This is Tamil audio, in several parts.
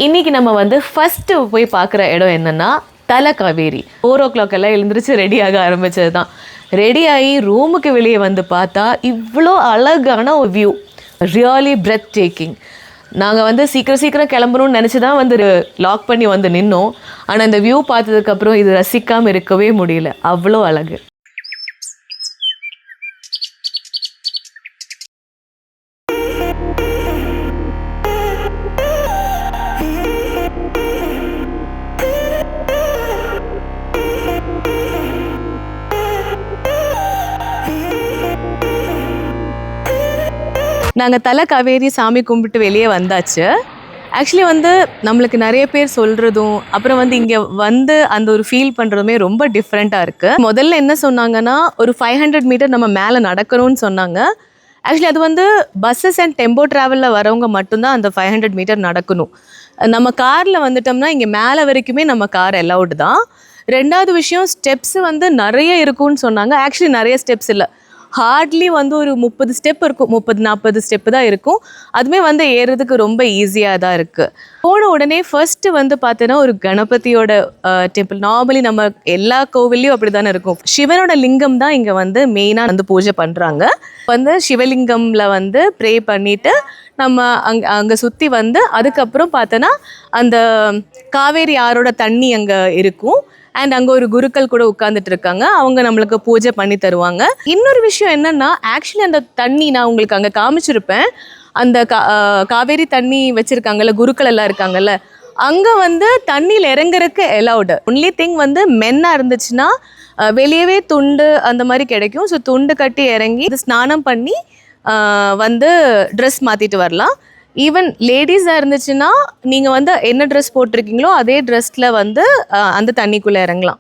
இன்னைக்கு நம்ம வந்து ஃபர்ஸ்ட் போய் பார்க்குற இடம் என்னன்னா தலக்காவேரி. 4 o'clock எல்லாம் எழுந்திரிச்சு ரெடியாக ஆரம்பிச்சது தான். ரெடியாகி ரூமுக்கு வெளியே வந்து பார்த்தா இவ்வளோ அழகான ஒரு வியூ, ரியலி பிரெத் டேக்கிங். நாங்கள் வந்து சீக்கிரம் கிளம்பணும்னு நினச்சி தான் வந்து லாக் பண்ணி வந்து நின்னோம். ஆனால் இந்த வியூ பார்த்ததுக்கப்புறம் இது ரசிக்காமல் இருக்கவே முடியல, அவ்வளோ அழகு. நாங்கள் தலக்காவேரி சாமி கும்பிட்டு வெளியே வந்தாச்சு. ஆக்சுவலி வந்து நம்மளுக்கு நிறைய பேர் சொல்கிறதும் அப்புறம் வந்து இங்கே வந்து அந்த ஒரு ஃபீல் பண்ணுறதுமே ரொம்ப டிஃப்ரெண்ட்டாக இருக்குது. முதல்ல என்ன சொன்னாங்கன்னா ஒரு 500 மீட்டர் நம்ம மேலே நடக்கணும்னு சொன்னாங்க. ஆக்சுவலி அது வந்து பஸ்ஸஸ் அண்ட் டெம்போ ட்ராவலில் வரவங்க மட்டும்தான் அந்த 500 மீட்டர் நடக்கணும். நம்ம காரில் வந்துட்டோம்னா இங்கே மேலே வரைக்குமே நம்ம கார் அலௌடு தான். ரெண்டாவது விஷயம், ஸ்டெப்ஸு வந்து நிறைய இருக்கும்னு சொன்னாங்க. ஆக்சுவலி நிறைய ஸ்டெப்ஸ் இல்லை, ஹார்ட்லி வந்து ஒரு 30 ஸ்டெப் இருக்கும், 30-40 ஸ்டெப்பு தான் இருக்கும். அதுவுமே வந்து ஏறுறதுக்கு ரொம்ப ஈஸியாக தான் இருக்குது. போன உடனே ஃபர்ஸ்ட்டு வந்து பார்த்தீங்கன்னா ஒரு கணபதியோட டெம்பிள். நார்மலி நம்ம எல்லா கோவில்லையும் அப்படி தானே இருக்கும். சிவனோட லிங்கம் தான் இங்கே வந்து மெயினாக வந்து பூஜை பண்ணுறாங்க. வந்து சிவலிங்கமில் வந்து ப்ரே பண்ணிவிட்டு நம்ம அங்கே சுற்றி வந்து அதுக்கப்புறம் பார்த்தோன்னா அந்த காவேரி ஆறோட தண்ணி அங்கே இருக்கும். அண்ட் அங்கே ஒரு குருக்கள் கூட உட்காந்துட்டு இருக்காங்க, அவங்க நம்மளுக்கு பூஜை பண்ணி தருவாங்க. இன்னொரு விஷயம் என்னன்னா, ஆக்சுவலி அந்த தண்ணி நான் உங்களுக்கு அங்கே காமிச்சிருப்பேன். அந்த காவேரி தண்ணி வச்சிருக்காங்கல்ல, குருக்கள் எல்லாம் இருக்காங்கல்ல, அங்கே வந்து தண்ணியில் இறங்குறதுக்கு அலௌடு. ஒன்லி திங் வந்து மென்னாக இருந்துச்சுன்னா வெளியவே துண்டு அந்த மாதிரி கிடைக்கும். ஸோ துண்டு கட்டி இறங்கி ஸ்நானம் பண்ணி வந்து ட்ரெஸ் மாற்றிட்டு வரலாம். ஈவன் லேடிஸாக இருந்துச்சுன்னா நீங்கள் வந்து என்ன ட்ரெஸ் போட்டிருக்கீங்களோ அதே ட்ரெஸ்ஸில் வந்து அந்த தண்ணிக்குள்ளே இறங்கலாம்.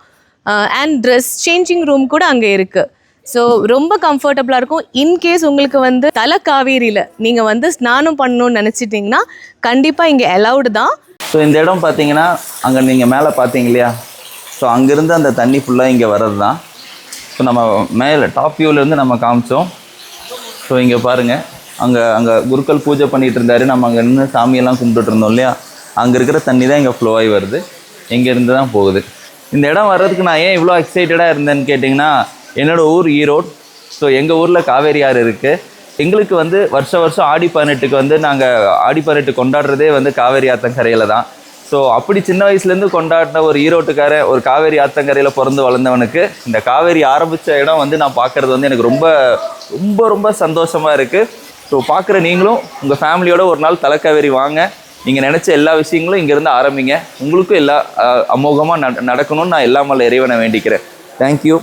அண்ட் ட்ரெஸ் சேஞ்சிங் ரூம் கூட அங்கே இருக்குது. ஸோ ரொம்ப கம்ஃபர்டபுளாக இருக்கும். இன்கேஸ் உங்களுக்கு வந்து தலக்காவேரியில் நீங்கள் வந்து ஸ்நானம் பண்ணணும்னு நினச்சிட்டிங்கன்னா கண்டிப்பாக இங்கே அலௌடு தான். ஸோ இந்த இடம் பார்த்தீங்கன்னா அங்கே நீங்கள் மேலே பார்த்தீங்க இல்லையா, ஸோ அங்கேருந்து அந்த தண்ணி ஃபுல்லாக இங்கே வர்றது தான். ஸோ நம்ம மேலே டாப் வியூவிலேருந்து நம்ம காமிச்சோம். ஸோ இங்கே பாருங்கள், அங்கே குருக்கள் பூஜை பண்ணிகிட்டு இருந்தார். நம்ம அங்கே நின்று சாமியெல்லாம் கும்பிட்டுட்டு இருந்தோம் இல்லையா, அங்கே இருக்கிற தண்ணி தான் இங்கே ஃப்ளோ ஆகி வருது, இங்கேருந்து தான் போகுது. இந்த இடம் வர்றதுக்கு நான் ஏன் இவ்வளோ எக்ஸைட்டடாக இருந்தேன்னு கேட்டிங்கன்னா, என்னோடய ஊர் ஈரோடு. ஸோ எங்கள் ஊரில் காவேரி ஆறு இருக்குது. எங்களுக்கு வந்து வருஷம் ஆடி 18க்கு வந்து நாங்கள் ஆடி 18 கொண்டாடுறதே வந்து காவேரி ஆற்றங்கரையில் தான். ஸோ அப்படி சின்ன வயசுலேருந்து கொண்டாடின ஒரு ஈரோட்டுக்காரன், ஒரு காவேரி ஆற்றங்கரையில் பிறந்து வளர்ந்தவனுக்கு இந்த காவேரி ஆரம்பித்த இடம் வந்து நான் பார்க்குறது வந்து எனக்கு ரொம்ப ரொம்ப ரொம்ப சந்தோஷமாக இருக்குது. ஸோ பார்க்குற நீங்களும் உங்கள் ஃபேமிலியோடு ஒரு நாள் தலக்காவேரி வாங்க. நீங்கள் நினச்ச எல்லா விஷயங்களும் இங்கேருந்து ஆரம்பிங்க. உங்களுக்கும் எல்லா அமோகமாக நடக்கணும்னு நான் எல்லாமல்ல இறைவனை வேண்டிக்கிறேன். தேங்க்யூ.